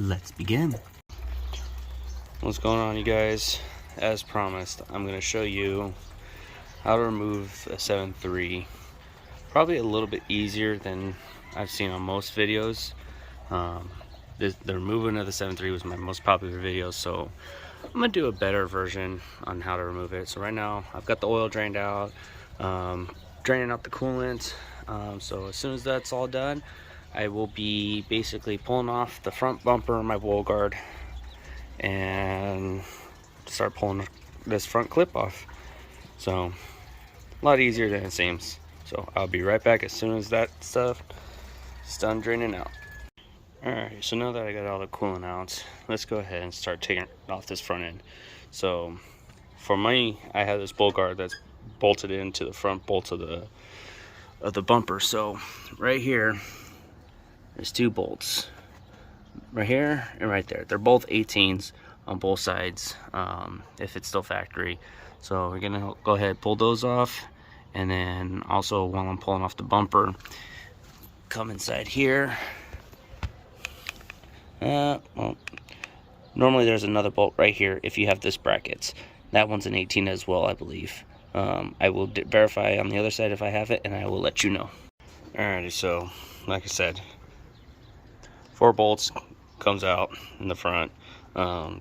let's begin. What's going on, you guys? As promised, I'm going to show you how to remove a 7.3. Probably a little bit easier than I've seen on most videos. The removing of the 7.3 was my most popular video, so I'm going to do a better version on how to remove it. So right now, I've got the oil drained out, draining out the coolant. So as soon as that's all done, I will be basically pulling off the front bumper on my wall guard and start pulling this front clip off. So a lot easier than it seems. So I'll be right back as soon as that stuff is done draining out. Alright, so now that I got all the coolant out, let's go ahead and start taking off this front end. So for me, I have this bolt guard that's bolted into the front bolt of the bumper. So right here, there's two bolts, right here and right there. They're both 18s on both sides, if it's still factory. So we're gonna go ahead and pull those off, and then also while I'm pulling off the bumper, come inside here. Well, normally there's another bolt right here if you have this brackets. That one's an 18 as well, I believe. I will verify on the other side if I have it, and I will let you know. Alrighty, so like I said, 4 bolts comes out in the front.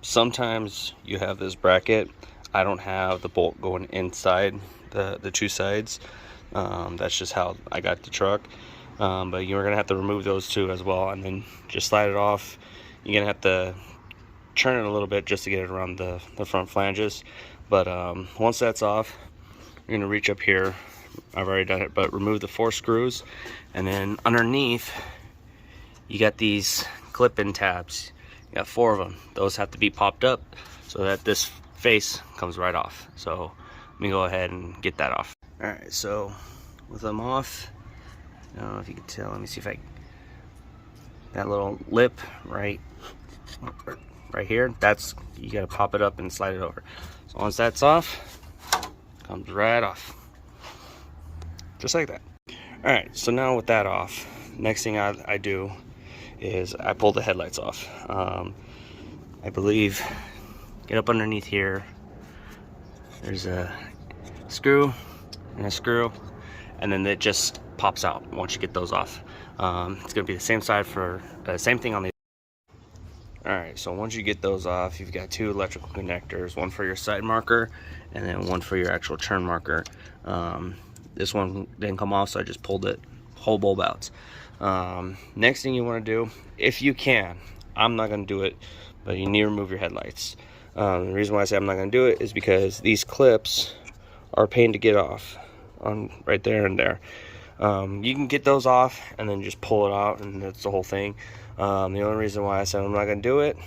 Sometimes you have this bracket. I don't have the bolt going inside the two sides. That's just how I got the truck. But you're gonna have to remove those two as well, and then just slide it off. You're gonna have to turn it a little bit just to get it around the front flanges. But once that's off, you're gonna reach up here. I've already done it, but remove the 4 screws, and then underneath you got these clip-in tabs. You got 4 of them. Those have to be popped up so that this face comes right off. So let me go ahead and get that off. All right, so with them off, I don't know if you can tell. Let me see if that little lip right here, that's, you gotta pop it up and slide it over. So once that's off, comes right off, just like that. All right, so now with that off, next thing I do is I pull the headlights off. I believe, get up underneath here, there's a screw and a screw, and then it just pops out once you get those off. It's gonna be the same side for same thing on the. All right, so once you get those off, you've got 2 electrical connectors, one for your side marker and then one for your actual turn marker. This one didn't come off, so I just pulled it whole bulb out. Next thing you want to do, if you can, I'm not going to do it, but you need to remove your headlights. The reason why I say I'm not going to do it is because these clips are a pain to get off on right there and there. You can get those off and then just pull it out, and that's the whole thing. The only reason why I said I'm not going to do it,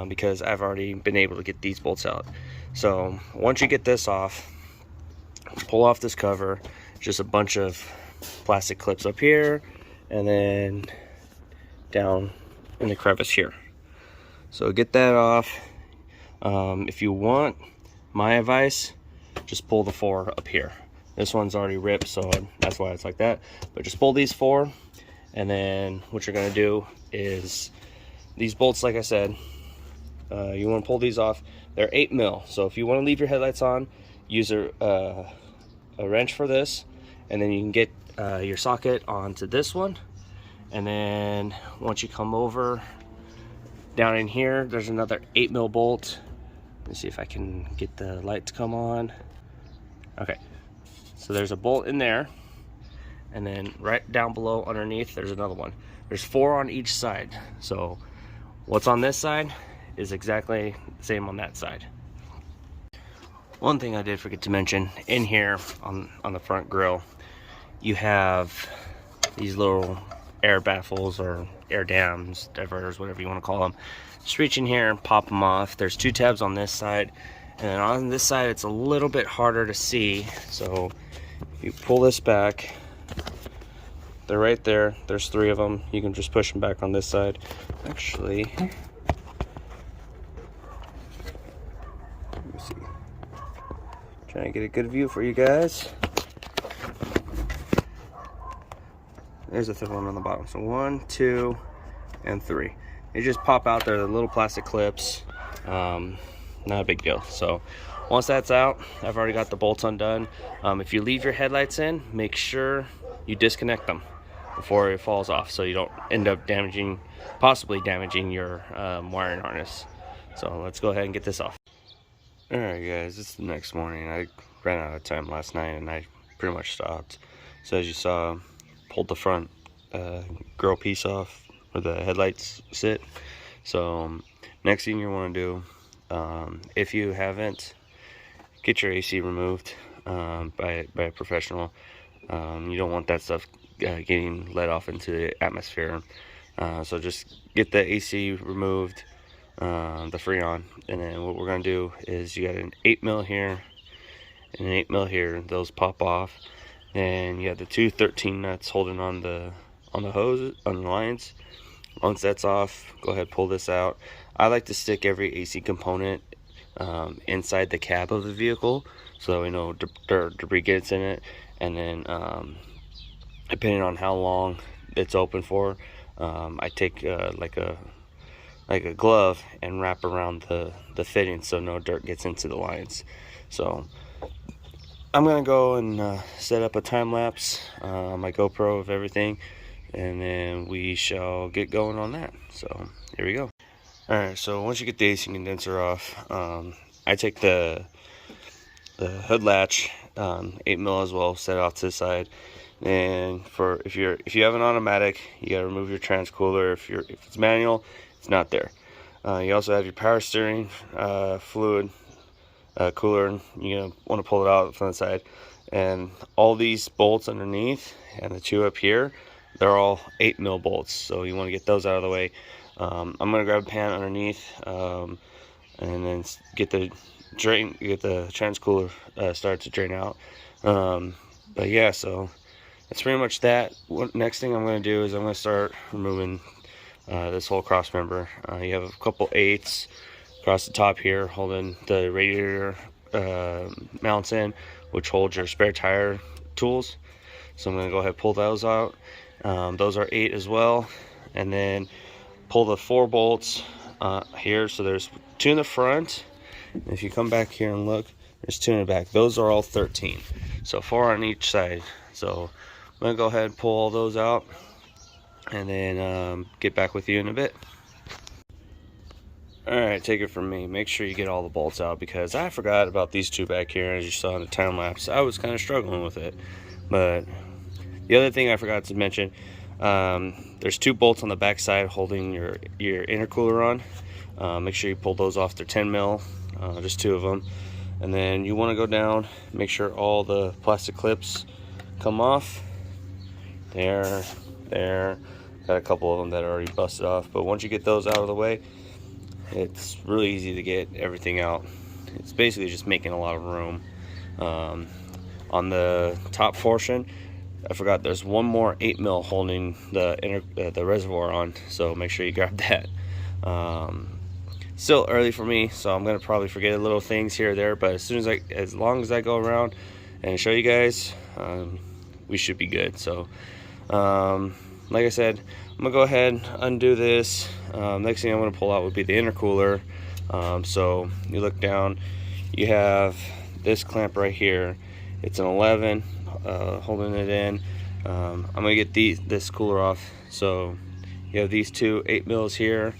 because I've already been able to get these bolts out. So once you get this off, pull off this cover, just a bunch of plastic clips up here and then down in the crevice here. So get that off. If you want my advice, just pull the 4 up here. This one's already ripped, so that's why it's like that. But just pull these 4, and then what you're gonna do is these bolts, like I said, you want to pull these off. They're 8 mil, so if you want to leave your headlights on, use a wrench for this, and then you can get your socket onto this one. And then once you come over down in here, there's another 8 mil bolt. Let me see if I can get the light to come on. Okay, so there's a bolt in there, and then right down below underneath there's another one. There's 4 on each side, so what's on this side is exactly the same on that side. One thing I did forget to mention, in here on the front grille, you have these little air baffles or air dams, diverters, whatever you want to call them. Just reach in here and pop them off. There's 2 tabs on this side, and then on this side it's a little bit harder to see. So if you pull this back, they're right there. There's 3 of them. You can just push them back on this side. Actually, let me see. Trying to get a good view for you guys. There's a 5th one on the bottom. So 1, 2, and 3. They just pop out there, the little plastic clips. Not a big deal. So once that's out, I've already got the bolts undone. If you leave your headlights in, make sure you disconnect them before it falls off, so you don't end up possibly damaging your wiring harness. So let's go ahead and get this off. Alright guys, it's the next morning. I ran out of time last night and I pretty much stopped. So as you saw, pulled the front grill piece off where the headlights sit. So next thing you want to do, if you haven't, get your AC removed by a professional. You don't want that stuff getting let off into the atmosphere. So just get the AC removed, the Freon, and then what we're going to do is you got an 8mm here and an 8mm here. Those pop off. Then you have the two 13 nuts holding on the hose, on the lines. Once that's off, go ahead, pull this out. I like to stick every AC component inside the cab of the vehicle, so we know debris gets in it. And then depending on how long it's open for, I take like a glove and wrap around the fitting so no dirt gets into the lines. So I'm gonna go and set up a time lapse on my GoPro of everything, and then we shall get going on that. So here we go. Alright, so once you get the AC condenser off, I take the hood latch, 8mm as well, set it off to the side. And if you have an automatic, you gotta remove your transcooler. If it's manual, it's not there. You also have your power steering fluid cooler. You want to pull it out from the side, and all these bolts underneath and the two up here, they're all 8mm bolts, so you want to get those out of the way. I'm gonna grab a pan underneath, and then get the transcooler start to drain out. But yeah, so that's pretty much that. Next thing I'm going to do is I'm going to start removing this whole cross member. You have a couple 8s across the top here holding the radiator mounts in, which holds your spare tire tools. So I'm going to go ahead and pull those out. Those are 8 as well. And then pull the 4 bolts here. So there's 2 in the front. And if you come back here and look, there's 2 in the back. Those are all 13. So 4 on each side. So I'm going to go ahead and pull all those out, and then get back with you in a bit. Alright, take it from me. Make sure you get all the bolts out, because I forgot about these 2 back here. As you saw in the time lapse, I was kind of struggling with it. But the other thing I forgot to mention, there's 2 bolts on the back side holding your intercooler on. Make sure you pull those off. They're 10mm, just 2 of them. And then you want to go down, make sure all the plastic clips come off. There, got a couple of them that are already busted off, but once you get those out of the way, it's really easy to get everything out. It's basically just making a lot of room. On the top portion, I forgot there's 1 more 8mm holding the reservoir on, so make sure you grab that. Still early for me, so I'm gonna probably forget little things here or there, but as long as I go around and show you guys, we should be good. So like I said, I'm gonna go ahead and undo this. Next thing I'm gonna pull out would be the intercooler. So you look down, you have this clamp right here. It's an 11 holding it in. I'm gonna get this cooler off. So you have these 2 8mm here.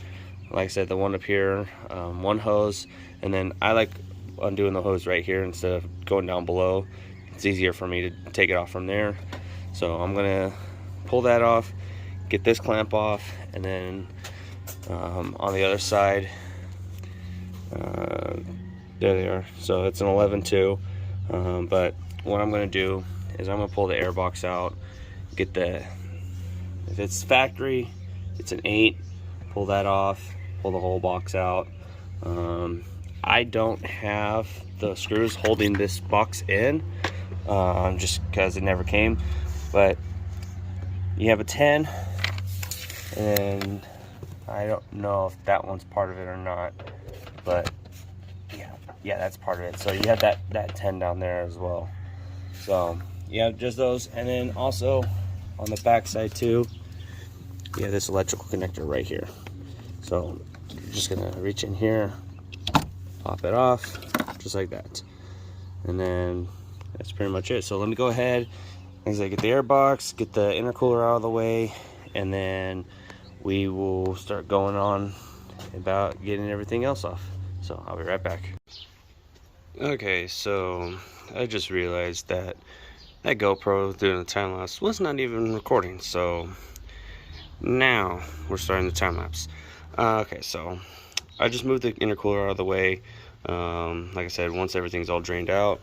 Like I said, the one up here, 1 hose, and then I like undoing the hose right here instead of going down below. It's easier for me to take it off from there. So I'm gonna pull that off, get this clamp off, and then on the other side, there they are. So it's an 11 too, but what I'm gonna do is I'm gonna pull the air box out, get if it's factory, it's an 8, pull that off, pull the whole box out. I don't have the screws holding this box in, just because it never came, but you have a 10, and I don't know if that one's part of it or not, but yeah, that's part of it. So you have that 10 down there as well. So you have just those, and then also on the back side too, you have this electrical connector right here. So you're just gonna reach in here, pop it off, just like that. And then that's pretty much it. So let me go ahead, like I said, get the air box, get the intercooler out of the way, and then we will start going on about getting everything else off. So I'll be right back. Okay, so I just realized that GoPro doing the time lapse was not even recording, so now we're starting the time lapse. Okay, so I just moved the intercooler out of the way. Like I said, once everything's all drained out,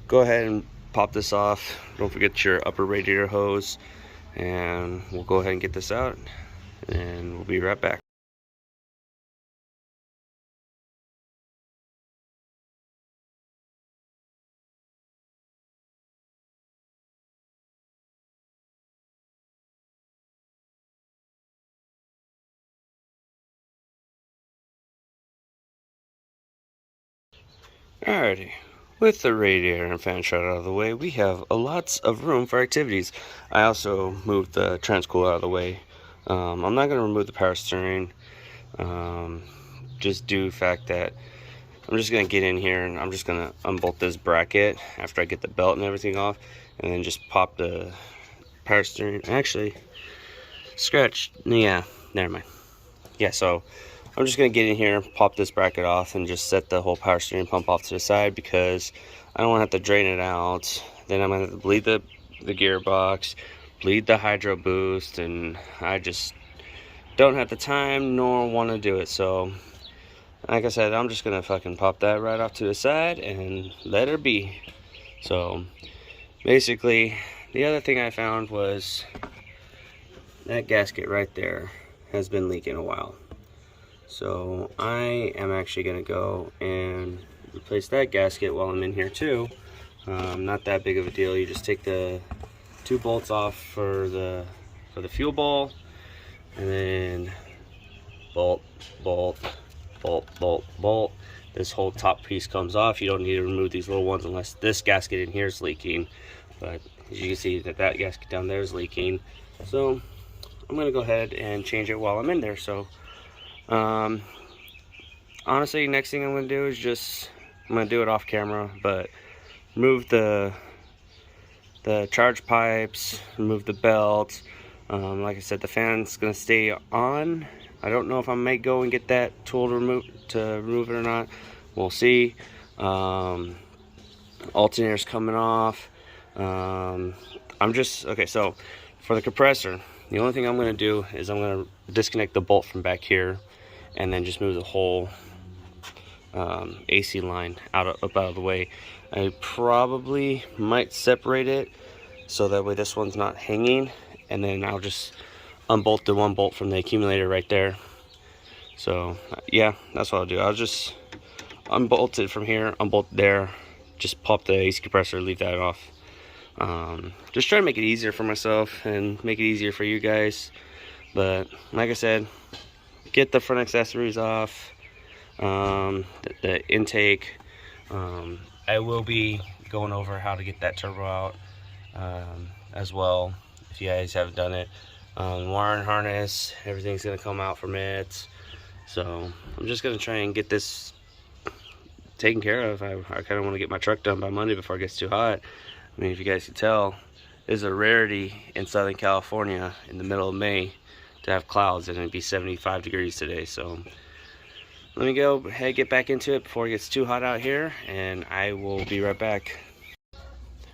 go ahead and pop this off. Don't forget your upper radiator hose, and we'll go ahead and get this out, and we'll be right back. Alrighty, with the radiator and fan shut out of the way, we have lots of room for activities. I also moved the transcooler out of the way. I'm not going to remove the power steering, just due to the fact that I'm just going to get in here and I'm just going to unbolt this bracket after I get the belt and everything off, and then just pop the power steering. Actually, scratch, yeah, never mind. Yeah, so I'm just going to get in here, pop this bracket off, and just set the whole power steering pump off to the side, because I don't want to have to drain it out. Then I'm going to have to bleed the gearbox, bleed the hydro boost, and I just don't have the time nor want to do it. So like I said, I'm just going to fucking pop that right off to the side and let her be. So basically, the other thing I found was that gasket right there has been leaking a while. So I am actually going to go and replace that gasket while I'm in here too. Not that big of a deal. You just take the 2 bolts off for the fuel bowl, and then bolt, bolt, bolt, bolt, bolt. This whole top piece comes off. You don't need to remove these little ones unless this gasket in here is leaking. But as you can see, that gasket down there is leaking. So I'm going to go ahead and change it while I'm in there. So honestly, next thing I'm going to do is just, I'm going to do it off camera, but remove the charge pipes, remove the belt. Like I said, the fan's going to stay on. I don't know if I may go and get that tool to remove it or not. We'll see. Alternator's coming off. Okay, so for the compressor, the only thing I'm going to do is I'm going to disconnect the bolt from back here, and then just move the whole AC line up out of the way. I probably might separate it so that way this one's not hanging, and then I'll just unbolt the 1 bolt from the accumulator right there. So yeah, that's what I'll do. I'll just unbolt it from here, unbolt there, just pop the AC compressor, leave that off. Just try to make it easier for myself and make it easier for you guys. But like I said, get the front accessories off, the intake. I will be going over how to get that turbo out as well, if you guys haven't done it. Wiring harness, everything's going to come out from it. So I'm just going to try and get this taken care of. I kind of want to get my truck done by Monday before it gets too hot. I mean, if you guys can tell, it's a rarity in Southern California in the middle of May to have clouds, and it'd be 75 degrees today. So let me go ahead, get back into it before it gets too hot out here, and I will be right back.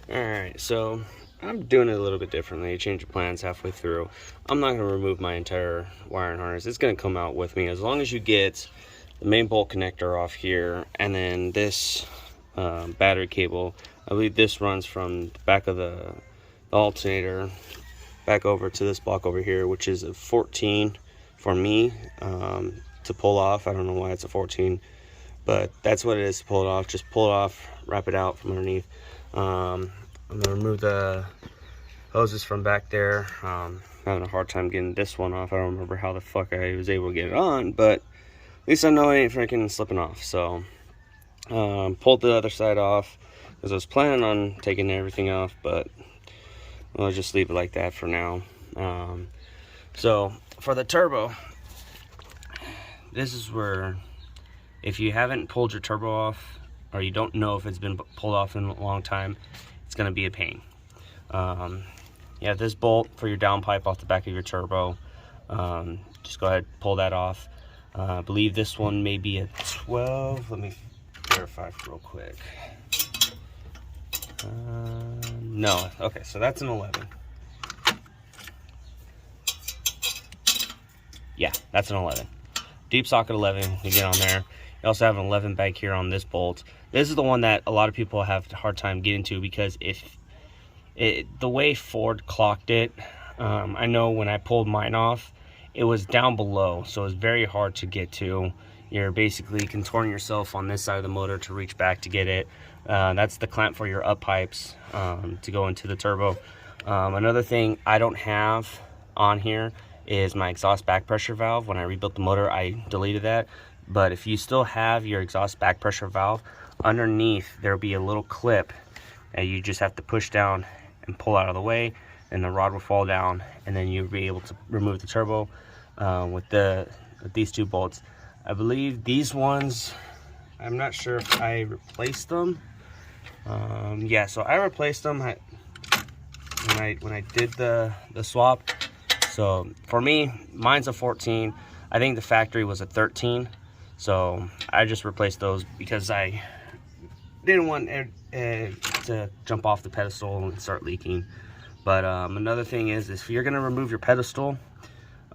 Alright, so I'm doing it a little bit differently. Change of plans halfway through. I'm not going to remove my entire wiring harness. It's going to come out with me as long as you get the main bolt connector off here, and then this battery cable. I believe this runs from the back of the alternator back over to this block over here, which is a 14 for me to pull off. I don't know why it's a 14, but that's what it is to pull it off. Just pull it off, wrap it out from underneath. I'm gonna remove the hoses from back there. I'm having a hard time getting this one off. I don't remember how the fuck I was able to get it on, but at least I know it ain't freaking slipping off. So pulled the other side off because I was planning on taking everything off, but I'll just leave it like that for now. So for the turbo, this is where, if you haven't pulled your turbo off, or you don't know if it's been pulled off in a long time, it's going to be a pain. You have this bolt for your downpipe off the back of your turbo. Just go ahead, pull that off. I believe this one may be a 12. Let me verify real quick. No, okay, so that's an 11. Yeah, that's an 11. Deep socket 11, you get on there. You also have an 11 back here on this bolt. This is the one that a lot of people have a hard time getting to, because the way Ford clocked it, I know when I pulled mine off, it was down below, so it's very hard to get to. You're basically contorting yourself on this side of the motor to reach back to get it. That's the clamp for your up pipes to go into the turbo. Another thing I don't have on here is my exhaust back pressure valve. When I rebuilt the motor, I deleted that. But if you still have your exhaust back pressure valve, underneath there'll be a little clip that you just have to push down and pull out of the way, and the rod will fall down, and then you'll be able to remove the turbo with these two bolts. I believe these ones, I'm not sure if I replaced them. Yeah, so I replaced them when I did the swap. So for me, mine's a 14. I think the factory was a 13. So I just replaced those because I didn't want it to jump off the pedestal and start leaking. But another thing is if you're gonna remove your pedestal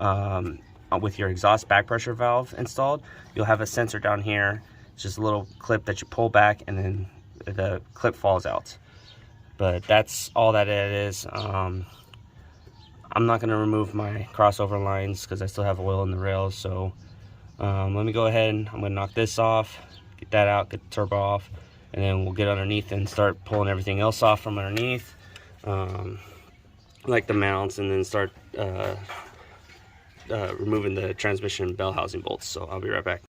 with your exhaust back pressure valve installed, you'll have a sensor down here. It's just a little clip that you pull back, and then the clip falls out. But that's all that it is. I'm not going to remove my crossover lines because I still have oil in the rails. So let me go ahead and I'm going to knock this off, get that out, get the turbo off, and then we'll get underneath and start pulling everything else off from underneath, like the mounts, and then start removing the transmission bell housing bolts. So I'll be right back.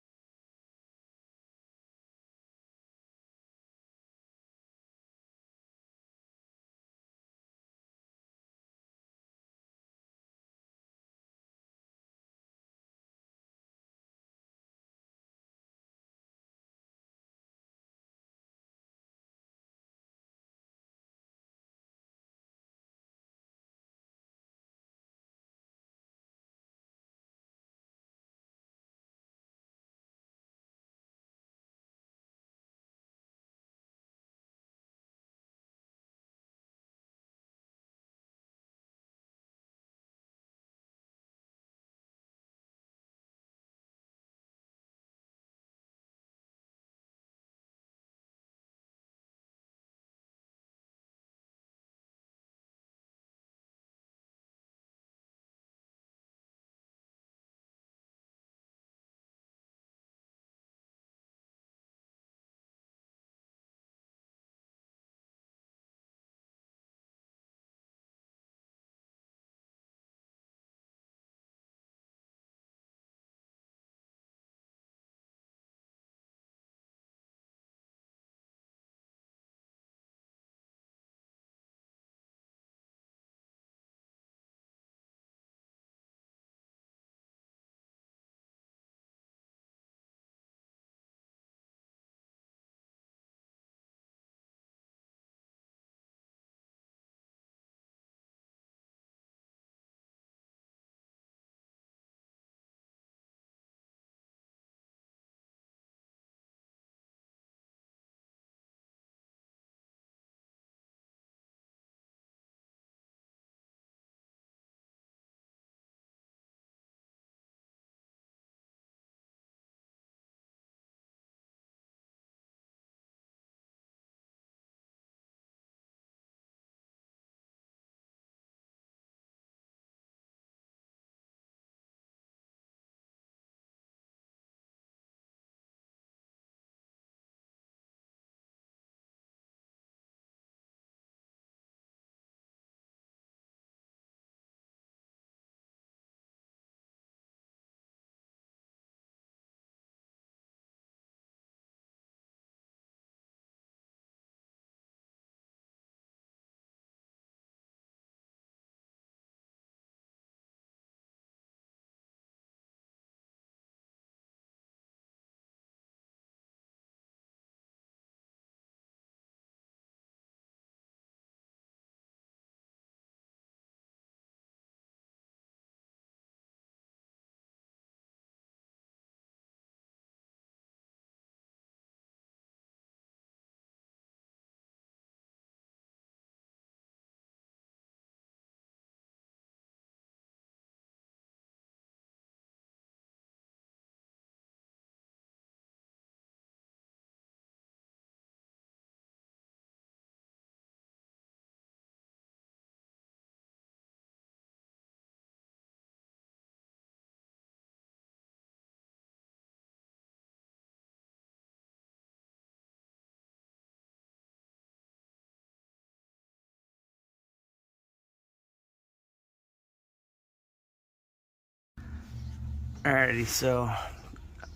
Alrighty, so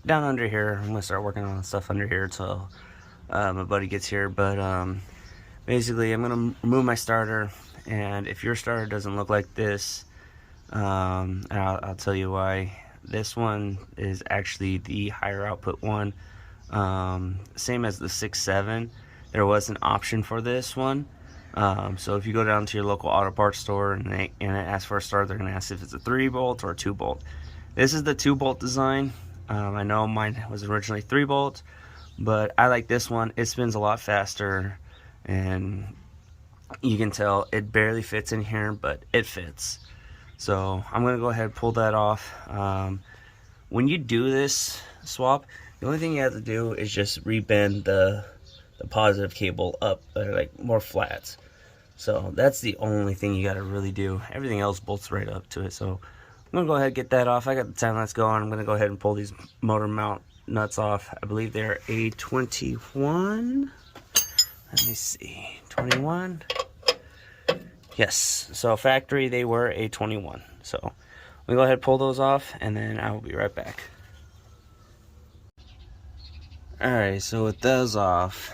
down under here, I'm gonna start working on stuff under here until my buddy gets here. But basically, I'm gonna remove my starter, and if your starter doesn't look like this, I'll tell you why. This one is actually the higher output one, same as the 6.7. There was an option for this one. So if you go down to your local auto parts store and it asks for a starter, they're gonna ask if it's a 3-bolt or a 2-bolt. This is the 2-bolt design. I know mine was originally 3-bolt, but I like this one. It spins a lot faster, and you can tell it barely fits in here, but it fits. So I'm gonna go ahead and pull that off. When you do this swap, the only thing you have to do is just rebend the positive cable up, like more flats. So that's the only thing you gotta really do. Everything else bolts right up to it. So I'm gonna go ahead and get that off. I got the time lapse going. I'm gonna go ahead and pull these motor mount nuts off. I believe they're A21. Let me see, 21. Yes, so factory they were A21. So I'm gonna go ahead and pull those off, and then I will be right back. Alright, so with those off,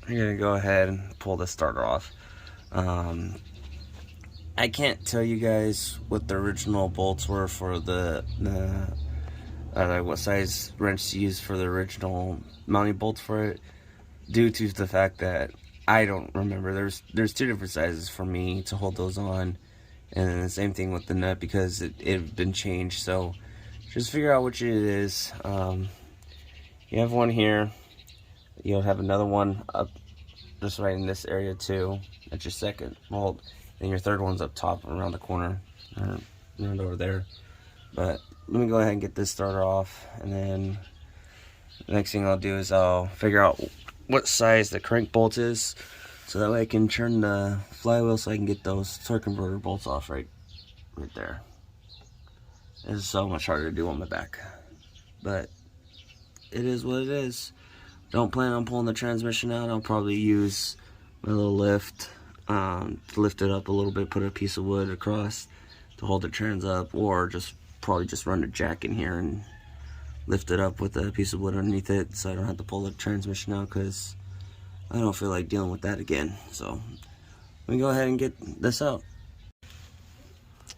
I'm gonna go ahead and pull the starter off. I can't tell you guys what the original bolts were for the what size wrench to use for the original mounting bolts for it, due to the fact that I don't remember. There's 2 different sizes for me to hold those on, and then the same thing with the nut because it had been changed. So just figure out which it is. You have one here. You'll have another one up just right in this area too. That's your second bolt. Then your third one's up top around the corner, right over there. But let me go ahead and get this starter off, and then the next thing I'll do is I'll figure out what size the crank bolt is, so that way I can turn the flywheel so I can get those torque converter bolts off right there. This is so much harder to do on my back, but it is what it is. Don't plan on pulling the transmission out. I'll probably use my little lift to lift it up a little bit, put a piece of wood across to hold the trans up, or probably just run a jack in here and lift it up with a piece of wood underneath it, so I don't have to pull the transmission out, because I don't feel like dealing with that again. So let me go ahead and get this out.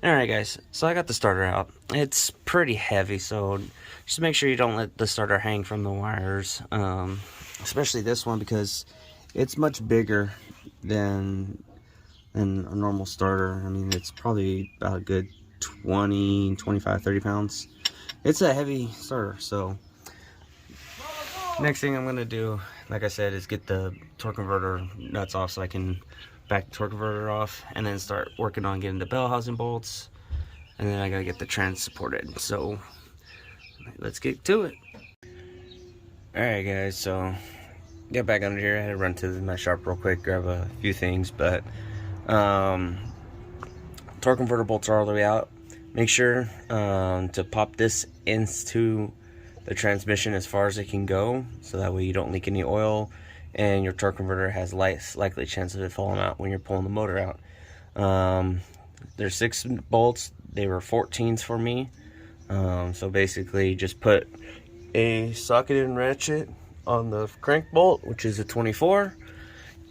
Alright guys, so I got the starter out. It's pretty heavy, so just make sure you don't let the starter hang from the wires, especially this one, because it's much bigger than a normal starter. I mean, it's probably about a good 20, 25, 30 pounds. It's a heavy starter. So next thing I'm gonna do, like I said, is get the torque converter nuts off so I can back the torque converter off, and then start working on getting the bell housing bolts, and then I gotta get the trans supported. So let's get to it. Alright guys, so get back under here. I had to run to my shop real quick, grab a few things, but torque converter bolts are all the way out. Make sure to pop this into the transmission as far as it can go, so that way you don't leak any oil, and your torque converter has less likely chance of it falling out when you're pulling the motor out. There's 6 bolts. They were 14s for me. So basically just put a socketed ratchet on the crank bolt, which is a 24,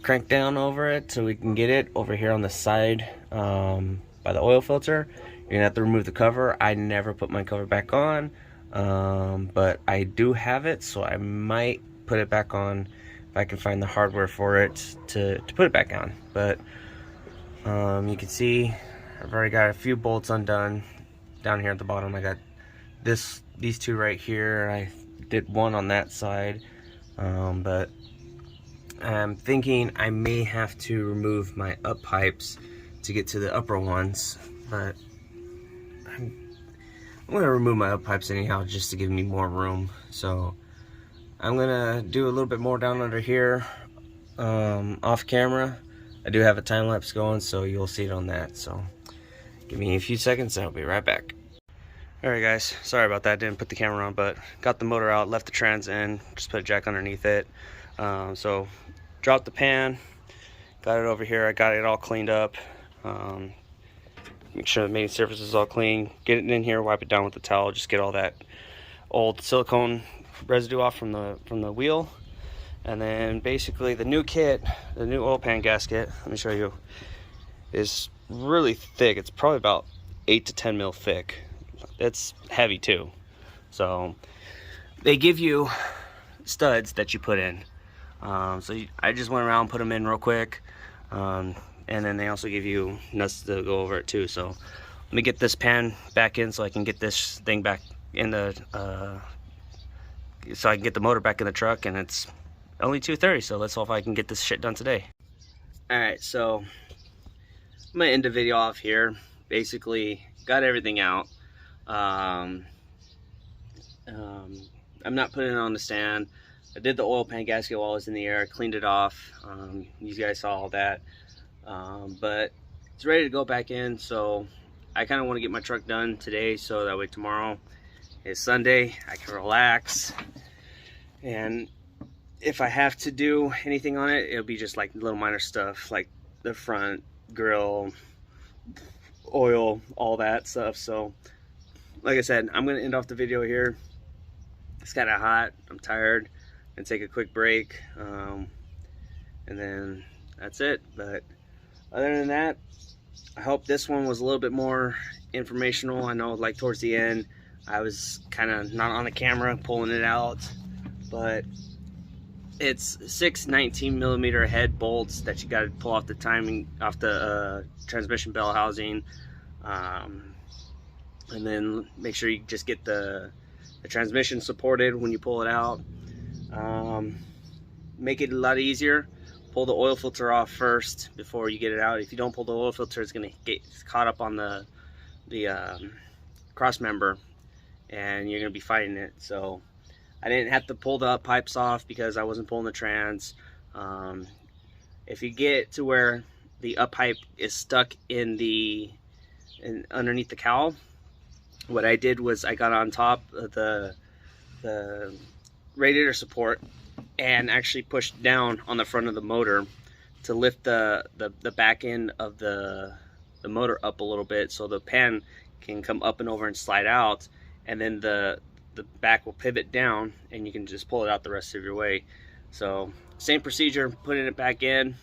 crank down over it so we can get it over here on the side by the oil filter. You're gonna have to remove the cover. I never put my cover back on, but I do have it, so I might put it back on if I can find the hardware for it to put it back on. But you can see I've already got a few bolts undone down here at the bottom. I got these 2 right here. I did one on that side, but I'm thinking I may have to remove my up pipes to get to the upper ones, but I'm gonna remove my up pipes anyhow, just to give me more room. So I'm gonna do a little bit more down under here off camera. I do have a time lapse going, so you'll see it on that. So give me a few seconds and I'll be right back. Alright guys, sorry about that, didn't put the camera on, but got the motor out, left the trans in, just put a jack underneath it. So dropped the pan, got it over here, I got it all cleaned up. Make sure the main surface is all clean. Get it in here, wipe it down with the towel, just get all that old silicone residue off from the wheel. And then basically the new kit, the new oil pan gasket, let me show you, is really thick. It's probably about 8 to 10 mil thick. It's heavy too. So they give you studs that you put in. I just went around and put them in real quick. And then they also give you nuts to go over it too. So let me get this pan back in so I can get this thing back in the, so I can get the motor back in the truck. And it's only 2:30, so let's hope I can get this shit done today. Alright, so I'm gonna end the video off here. Basically, got everything out. I'm not putting it on the stand. I did the oil pan gasket while I was in the air, cleaned it off. You guys saw all that. But it's ready to go back in, so I kind of want to get my truck done today, so that way tomorrow is Sunday, I can relax. And if I have to do anything on it, it'll be just like little minor stuff, like the front grille, oil, all that stuff. So like I said, I'm gonna end off the video here. It's kind of hot, I'm tired, and take a quick break, and then that's it. But other than that, I hope this one was a little bit more informational. I know like towards the end I was kind of not on the camera pulling it out, but it's 6 19mm head bolts that you got to pull off the timing, off the transmission bell housing, and then make sure you just get the transmission supported when you pull it out. Make it a lot easier. Pull the oil filter off first before you get it out. If you don't pull the oil filter, it's going to get caught up on the cross member, and you're going to be fighting it. So I didn't have to pull the up pipes off because I wasn't pulling the trans. If you get to where the up pipe is stuck in underneath the cowl, what I did was I got on top of the radiator support and actually pushed down on the front of the motor to lift the back end of the motor up a little bit, so the pan can come up and over and slide out, and then the back will pivot down and you can just pull it out the rest of your way. So same procedure, putting it back in.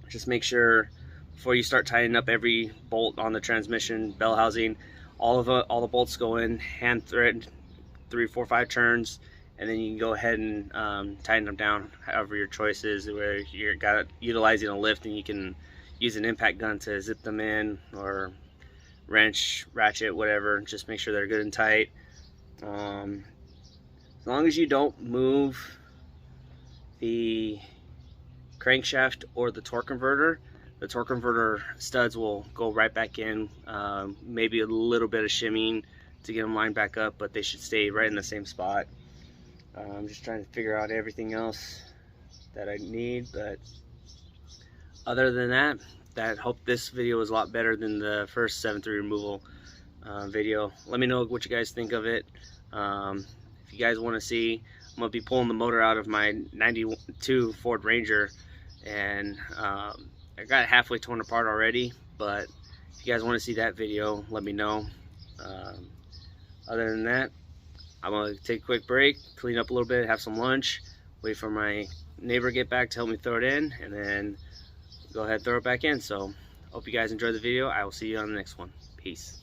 Just make sure before you start tightening up every bolt on the transmission bell housing, all the bolts go in, hand thread 3, 4, 5 turns, and then you can go ahead and tighten them down however your choice is, where you're utilizing a lift and you can use an impact gun to zip them in, or wrench, ratchet, whatever. Just make sure they're good and tight. As long as you don't move the crankshaft or the torque converter studs will go right back in. Maybe a little bit of shimmying to get them lined back up, but they should stay right in the same spot. I'm just trying to figure out everything else that I need, but other than that, I hope this video was a lot better than the first 7.3 removal video. Let me know what you guys think of it. If you guys want to see, I'm going to be pulling the motor out of my 92 Ford Ranger, and I got it halfway torn apart already, but if you guys want to see that video, let me know. Other than that, I'm going to take a quick break, clean up a little bit, have some lunch, wait for my neighbor to get back to help me throw it in, and then go ahead and throw it back in. So hope you guys enjoyed the video. I will see you on the next one. Peace.